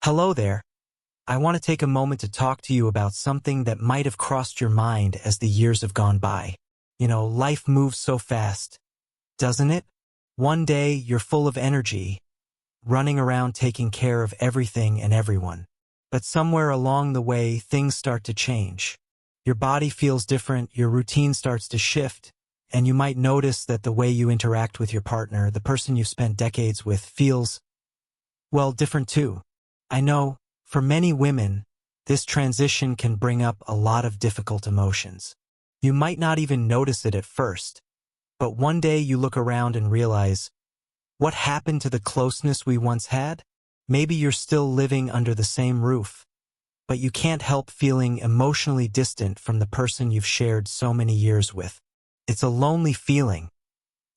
Hello there. I want to take a moment to talk to you about something that might have crossed your mind as the years have gone by. Life moves so fast, doesn't it? One day you're full of energy, running around taking care of everything and everyone. But somewhere along the way, things start to change. Your body feels different, your routine starts to shift, and you might notice that the way you interact with your partner, the person you've spent decades with, feels, well, different too. I know, for many women, this transition can bring up a lot of difficult emotions. You might not even notice it at first, but one day you look around and realize, what happened to the closeness we once had? Maybe you're still living under the same roof, but you can't help feeling emotionally distant from the person you've shared so many years with. It's a lonely feeling,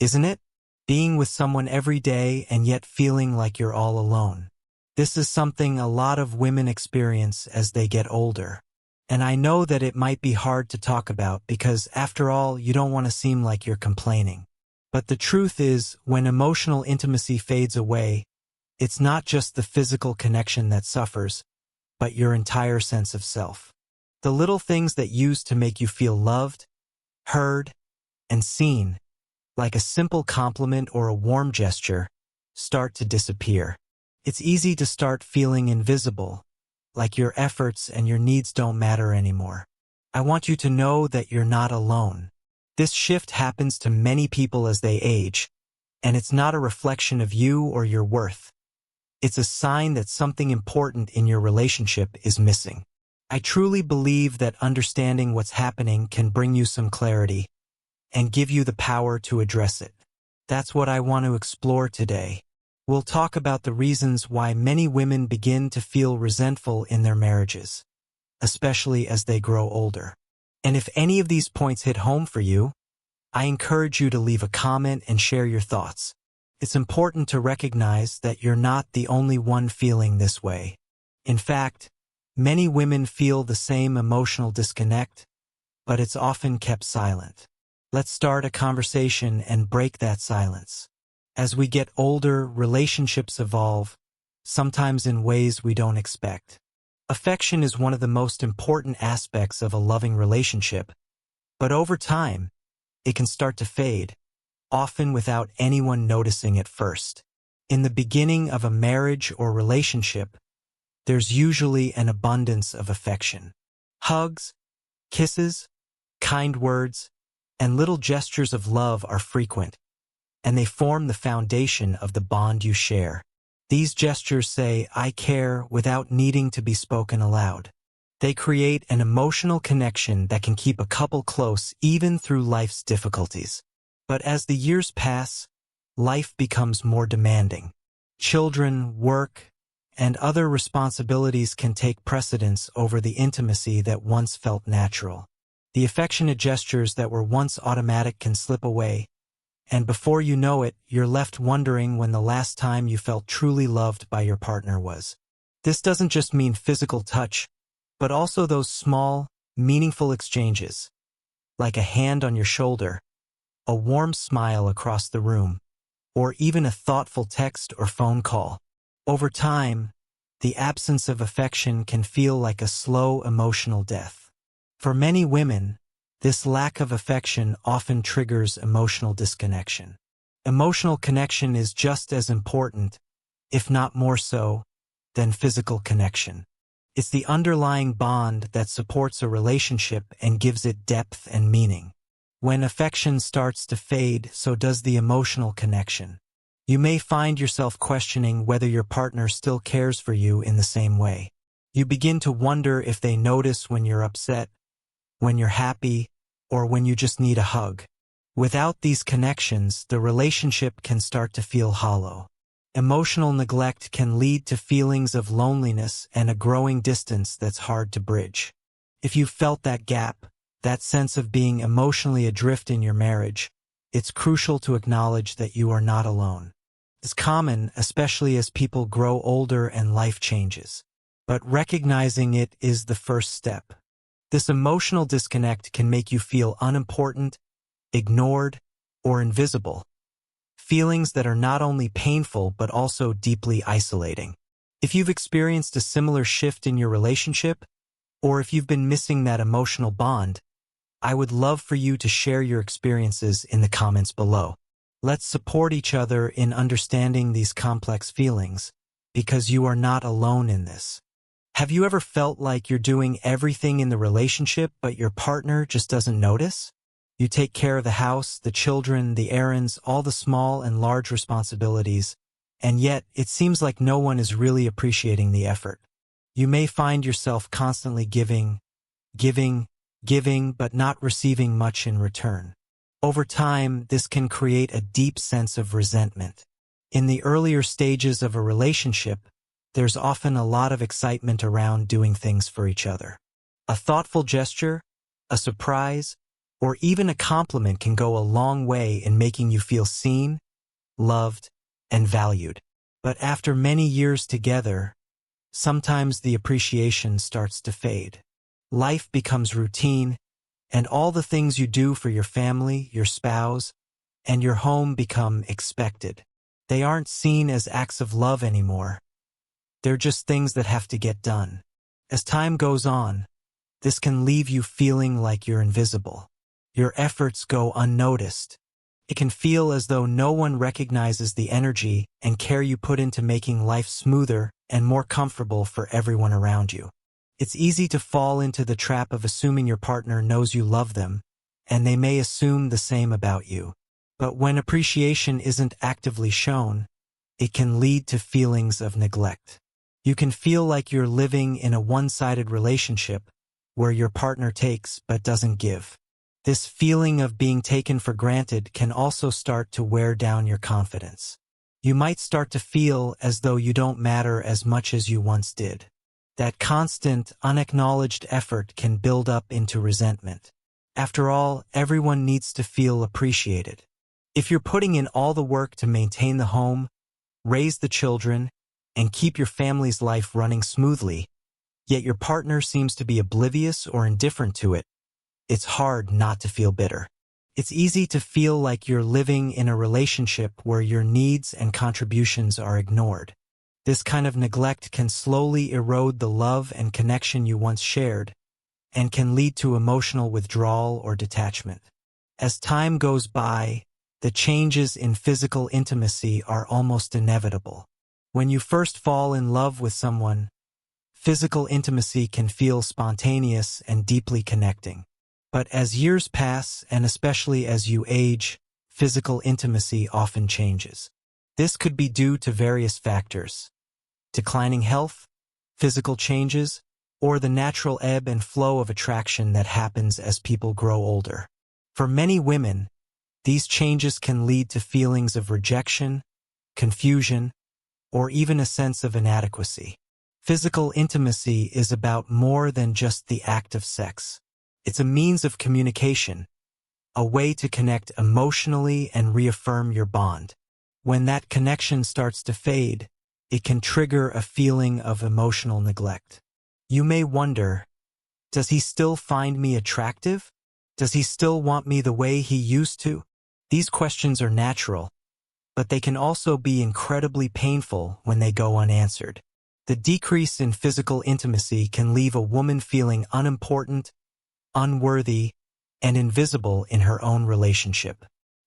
isn't it? Being with someone every day and yet feeling like you're all alone. This is something a lot of women experience as they get older. And I know that it might be hard to talk about because, after all, you don't want to seem like you're complaining. But the truth is, when emotional intimacy fades away, it's not just the physical connection that suffers, but your entire sense of self. The little things that used to make you feel loved, heard, and seen, like a simple compliment or a warm gesture, start to disappear. It's easy to start feeling invisible, like your efforts and your needs don't matter anymore. I want you to know that you're not alone. This shift happens to many people as they age, and it's not a reflection of you or your worth. It's a sign that something important in your relationship is missing. I truly believe that understanding what's happening can bring you some clarity and give you the power to address it. That's what I want to explore today. We'll talk about the reasons why many women begin to feel resentful in their marriages, especially as they grow older. And if any of these points hit home for you, I encourage you to leave a comment and share your thoughts. It's important to recognize that you're not the only one feeling this way. In fact, many women feel the same emotional disconnect, but it's often kept silent. Let's start a conversation and break that silence. As we get older, relationships evolve, sometimes in ways we don't expect. Affection is one of the most important aspects of a loving relationship, but over time, it can start to fade, often without anyone noticing at first. In the beginning of a marriage or relationship, there's usually an abundance of affection. Hugs, kisses, kind words, and little gestures of love are frequent, and they form the foundation of the bond you share. These gestures say, "I care," without needing to be spoken aloud. They create an emotional connection that can keep a couple close even through life's difficulties. But as the years pass, life becomes more demanding. Children, work, and other responsibilities can take precedence over the intimacy that once felt natural. The affectionate gestures that were once automatic can slip away, and before you know it, you're left wondering when the last time you felt truly loved by your partner was. This doesn't just mean physical touch, but also those small, meaningful exchanges, like a hand on your shoulder, a warm smile across the room, or even a thoughtful text or phone call. Over time, the absence of affection can feel like a slow emotional death. For many women, this lack of affection often triggers emotional disconnection. Emotional connection is just as important, if not more so, than physical connection. It's the underlying bond that supports a relationship and gives it depth and meaning. When affection starts to fade, so does the emotional connection. You may find yourself questioning whether your partner still cares for you in the same way. You begin to wonder if they notice when you're upset, when you're happy, or when you just need a hug. Without these connections, the relationship can start to feel hollow. Emotional neglect can lead to feelings of loneliness and a growing distance that's hard to bridge. If you've felt that gap, that sense of being emotionally adrift in your marriage, it's crucial to acknowledge that you are not alone. It's common, especially as people grow older and life changes. But recognizing it is the first step. This emotional disconnect can make you feel unimportant, ignored, or invisible, feelings that are not only painful but also deeply isolating. If you've experienced a similar shift in your relationship, or if you've been missing that emotional bond, I would love for you to share your experiences in the comments below. Let's support each other in understanding these complex feelings, because you are not alone in this. Have you ever felt like you're doing everything in the relationship but your partner just doesn't notice? You take care of the house, the children, the errands, all the small and large responsibilities, and yet it seems like no one is really appreciating the effort. You may find yourself constantly giving, but not receiving much in return. Over time, this can create a deep sense of resentment. In the earlier stages of a relationship, there's often a lot of excitement around doing things for each other. A thoughtful gesture, a surprise, or even a compliment can go a long way in making you feel seen, loved, and valued. But after many years together, sometimes the appreciation starts to fade. Life becomes routine, and all the things you do for your family, your spouse, and your home become expected. They aren't seen as acts of love anymore. They're just things that have to get done. As time goes on, this can leave you feeling like you're invisible. Your efforts go unnoticed. It can feel as though no one recognizes the energy and care you put into making life smoother and more comfortable for everyone around you. It's easy to fall into the trap of assuming your partner knows you love them, and they may assume the same about you. But when appreciation isn't actively shown, it can lead to feelings of neglect. You can feel like you're living in a one-sided relationship where your partner takes but doesn't give. This feeling of being taken for granted can also start to wear down your confidence. You might start to feel as though you don't matter as much as you once did. That constant, unacknowledged effort can build up into resentment. After all, everyone needs to feel appreciated. If you're putting in all the work to maintain the home, raise the children, and keep your family's life running smoothly, yet your partner seems to be oblivious or indifferent to it, it's hard not to feel bitter. It's easy to feel like you're living in a relationship where your needs and contributions are ignored. This kind of neglect can slowly erode the love and connection you once shared, and can lead to emotional withdrawal or detachment. As time goes by, the changes in physical intimacy are almost inevitable. When you first fall in love with someone, physical intimacy can feel spontaneous and deeply connecting. But as years pass, and especially as you age, physical intimacy often changes. This could be due to various factors: declining health, physical changes, or the natural ebb and flow of attraction that happens as people grow older. For many women, these changes can lead to feelings of rejection, confusion, or even a sense of inadequacy. Physical intimacy is about more than just the act of sex. It's a means of communication, a way to connect emotionally and reaffirm your bond. When that connection starts to fade, it can trigger a feeling of emotional neglect. You may wonder, does he still find me attractive? Does he still want me the way he used to? These questions are natural, but they can also be incredibly painful when they go unanswered. The decrease in physical intimacy can leave a woman feeling unimportant, unworthy, and invisible in her own relationship.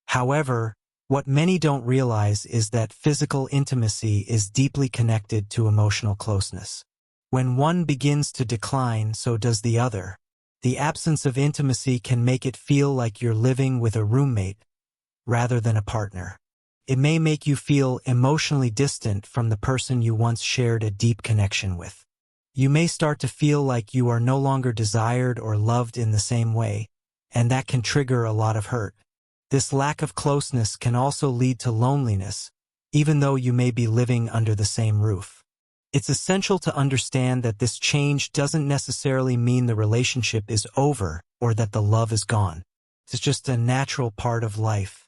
However, what many don't realize is that physical intimacy is deeply connected to emotional closeness. When one begins to decline, so does the other. The absence of intimacy can make it feel like you're living with a roommate rather than a partner. It may make you feel emotionally distant from the person you once shared a deep connection with. You may start to feel like you are no longer desired or loved in the same way, and that can trigger a lot of hurt. This lack of closeness can also lead to loneliness, even though you may be living under the same roof. It's essential to understand that this change doesn't necessarily mean the relationship is over or that the love is gone. It's just a natural part of life.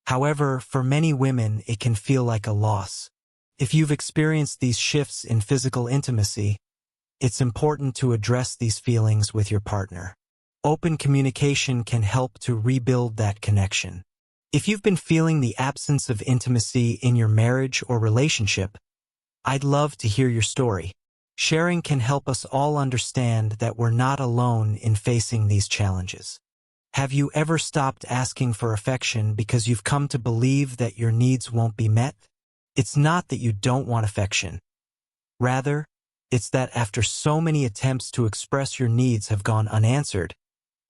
However, for many women, it can feel like a loss. If you've experienced these shifts in physical intimacy, it's important to address these feelings with your partner. Open communication can help to rebuild that connection. If you've been feeling the absence of intimacy in your marriage or relationship, I'd love to hear your story. Sharing can help us all understand that we're not alone in facing these challenges. Have you ever stopped asking for affection because you've come to believe that your needs won't be met? It's not that you don't want affection. Rather, it's that after so many attempts to express your needs have gone unanswered,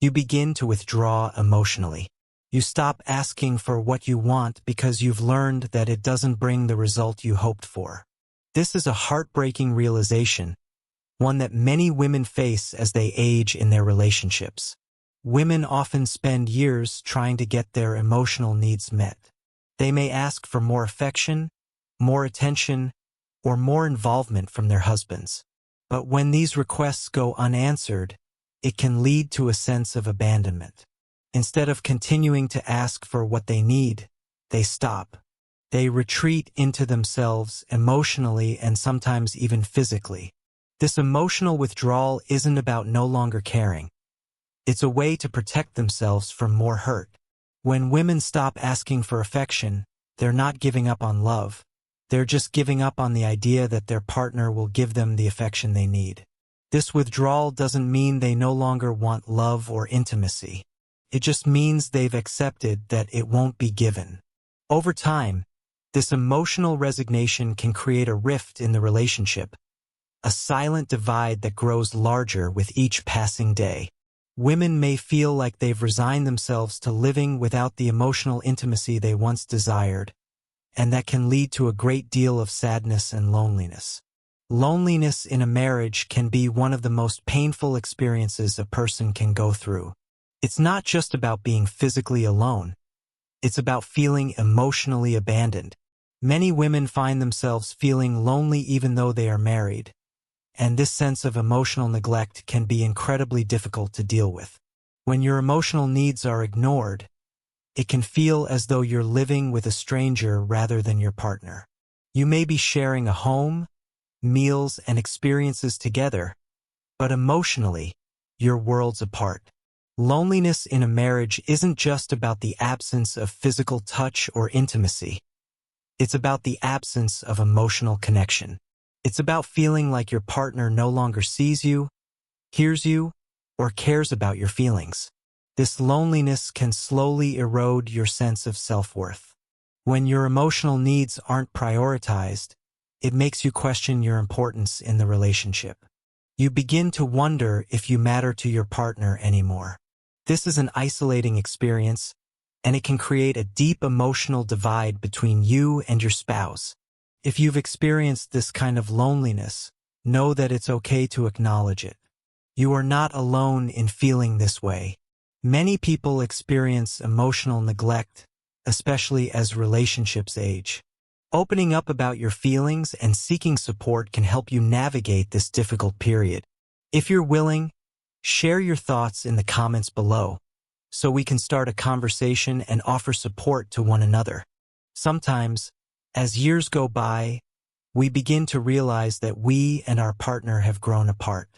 you begin to withdraw emotionally. You stop asking for what you want because you've learned that it doesn't bring the result you hoped for. This is a heartbreaking realization, one that many women face as they age in their relationships. Women often spend years trying to get their emotional needs met. They may ask for more affection, more attention, or more involvement from their husbands. But when these requests go unanswered, it can lead to a sense of abandonment. Instead of continuing to ask for what they need, they stop. They retreat into themselves emotionally and sometimes even physically. This emotional withdrawal isn't about no longer caring. It's a way to protect themselves from more hurt. When women stop asking for affection, they're not giving up on love. They're just giving up on the idea that their partner will give them the affection they need. This withdrawal doesn't mean they no longer want love or intimacy. It just means they've accepted that it won't be given. Over time, this emotional resignation can create a rift in the relationship, a silent divide that grows larger with each passing day. Women may feel like they've resigned themselves to living without the emotional intimacy they once desired, and that can lead to a great deal of sadness and loneliness. Loneliness in a marriage can be one of the most painful experiences a person can go through. It's not just about being physically alone. It's about feeling emotionally abandoned. Many women find themselves feeling lonely even though they are married, and this sense of emotional neglect can be incredibly difficult to deal with. When your emotional needs are ignored, it can feel as though you're living with a stranger rather than your partner. You may be sharing a home, meals, and experiences together, but emotionally, you're worlds apart. Loneliness in a marriage isn't just about the absence of physical touch or intimacy. It's about the absence of emotional connection. It's about feeling like your partner no longer sees you, hears you, or cares about your feelings. This loneliness can slowly erode your sense of self-worth. When your emotional needs aren't prioritized, it makes you question your importance in the relationship. You begin to wonder if you matter to your partner anymore. This is an isolating experience, and it can create a deep emotional divide between you and your spouse. If you've experienced this kind of loneliness, know that it's okay to acknowledge it. You are not alone in feeling this way. Many people experience emotional neglect, especially as relationships age. Opening up about your feelings and seeking support can help you navigate this difficult period. If you're willing, share your thoughts in the comments below, so we can start a conversation and offer support to one another. Sometimes, as years go by, we begin to realize that we and our partner have grown apart.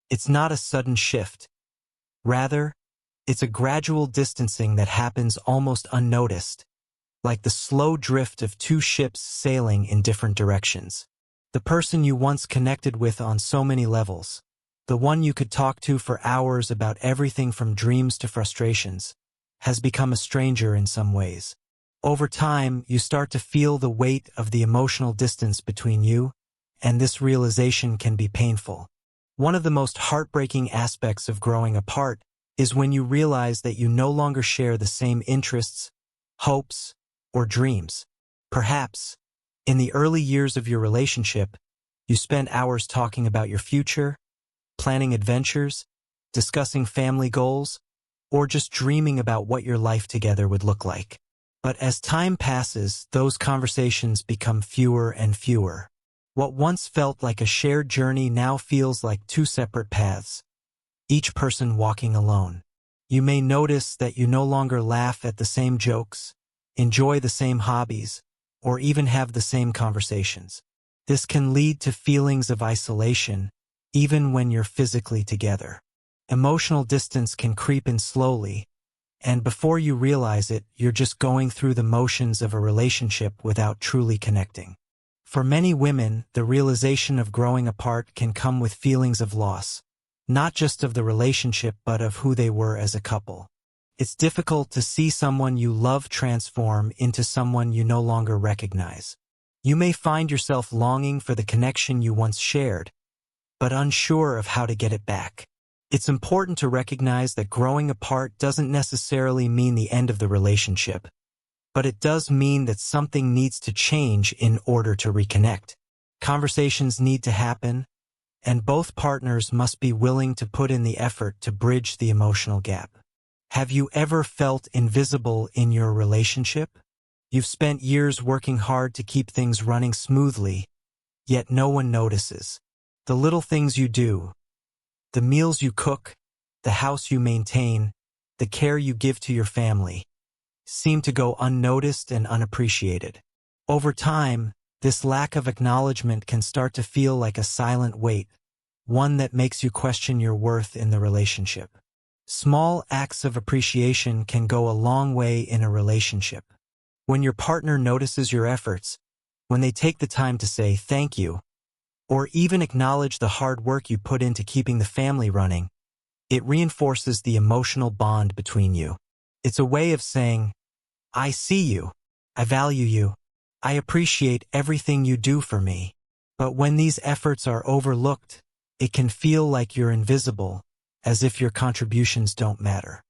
It's not a sudden shift. Rather, it's a gradual distancing that happens almost unnoticed, like the slow drift of two ships sailing in different directions. The person you once connected with on so many levels, the one you could talk to for hours about everything from dreams to frustrations, has become a stranger in some ways. Over time, you start to feel the weight of the emotional distance between you, and this realization can be painful. One of the most heartbreaking aspects of growing apart is when you realize that you no longer share the same interests, hopes, or dreams. Perhaps, in the early years of your relationship, you spent hours talking about your future, planning adventures, discussing family goals, or just dreaming about what your life together would look like. But as time passes, those conversations become fewer and fewer. What once felt like a shared journey now feels like two separate paths, each person walking alone. You may notice that you no longer laugh at the same jokes, enjoy the same hobbies, or even have the same conversations. This can lead to feelings of isolation, even when you're physically together. Emotional distance can creep in slowly, and before you realize it, you're just going through the motions of a relationship without truly connecting. For many women, the realization of growing apart can come with feelings of loss, not just of the relationship but of who they were as a couple. It's difficult to see someone you love transform into someone you no longer recognize. You may find yourself longing for the connection you once shared, but unsure of how to get it back. It's important to recognize that growing apart doesn't necessarily mean the end of the relationship, but it does mean that something needs to change in order to reconnect. Conversations need to happen, and both partners must be willing to put in the effort to bridge the emotional gap. Have you ever felt invisible in your relationship? You've spent years working hard to keep things running smoothly, yet no one notices. The little things you do, the meals you cook, the house you maintain, the care you give to your family, seem to go unnoticed and unappreciated. Over time, this lack of acknowledgement can start to feel like a silent weight, one that makes you question your worth in the relationship. Small acts of appreciation can go a long way in a relationship. When your partner notices your efforts, when they take the time to say thank you, or even acknowledge the hard work you put into keeping the family running, it reinforces the emotional bond between you. It's a way of saying, I see you, I value you, I appreciate everything you do for me. But when these efforts are overlooked, it can feel like you're invisible, as if your contributions don't matter.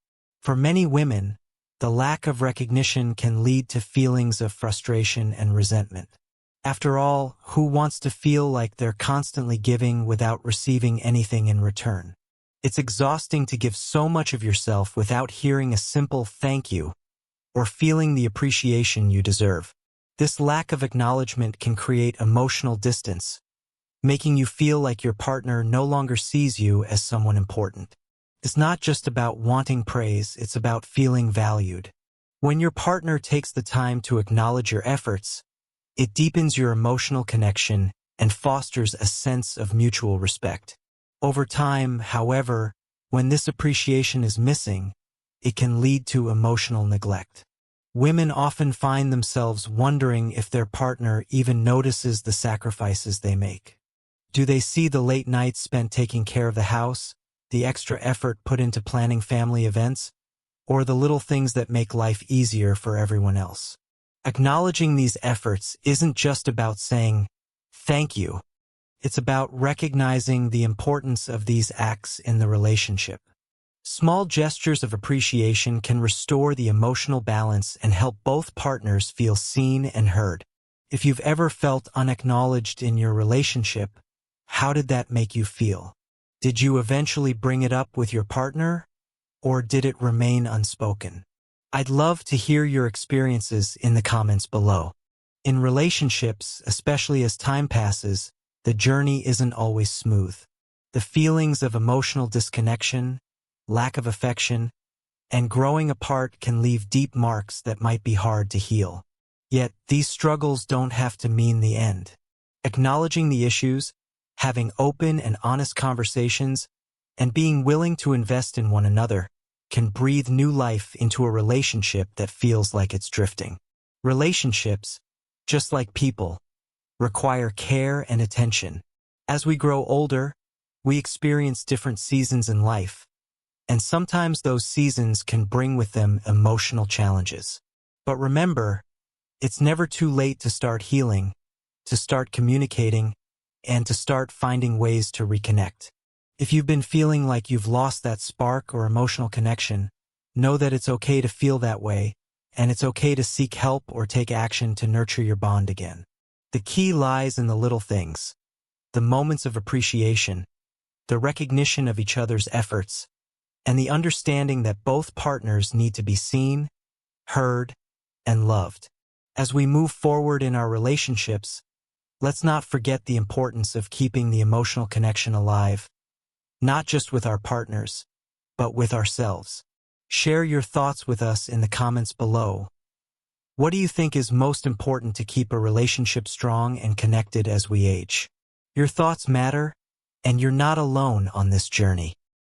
For many women, the lack of recognition can lead to feelings of frustration and resentment. After all, who wants to feel like they're constantly giving without receiving anything in return? It's exhausting to give so much of yourself without hearing a simple thank you or feeling the appreciation you deserve. This lack of acknowledgement can create emotional distance, making you feel like your partner no longer sees you as someone important. It's not just about wanting praise, it's about feeling valued. When your partner takes the time to acknowledge your efforts, it deepens your emotional connection and fosters a sense of mutual respect. Over time, however, when this appreciation is missing, it can lead to emotional neglect. Women often find themselves wondering if their partner even notices the sacrifices they make. Do they see the late nights spent taking care of the house, the extra effort put into planning family events, or the little things that make life easier for everyone else? Acknowledging these efforts isn't just about saying, thank you. It's about recognizing the importance of these acts in the relationship. Small gestures of appreciation can restore the emotional balance and help both partners feel seen and heard. If you've ever felt unacknowledged in your relationship, how did that make you feel? Did you eventually bring it up with your partner, or did it remain unspoken? I'd love to hear your experiences in the comments below. In relationships, especially as time passes, the journey isn't always smooth. The feelings of emotional disconnection, lack of affection, and growing apart can leave deep marks that might be hard to heal. Yet, these struggles don't have to mean the end. Acknowledging the issues, having open and honest conversations, and being willing to invest in one another can breathe new life into a relationship that feels like it's drifting. Relationships, just like people, require care and attention. As we grow older, we experience different seasons in life, and sometimes those seasons can bring with them emotional challenges. But remember, it's never too late to start healing, to start communicating, and to start finding ways to reconnect. If you've been feeling like you've lost that spark or emotional connection, know that it's okay to feel that way, and it's okay to seek help or take action to nurture your bond again. The key lies in the little things, the moments of appreciation, the recognition of each other's efforts, and the understanding that both partners need to be seen, heard, and loved. As we move forward in our relationships, let's not forget the importance of keeping the emotional connection alive, not just with our partners, but with ourselves. Share your thoughts with us in the comments below. What do you think is most important to keep a relationship strong and connected as we age? Your thoughts matter, and you're not alone on this journey.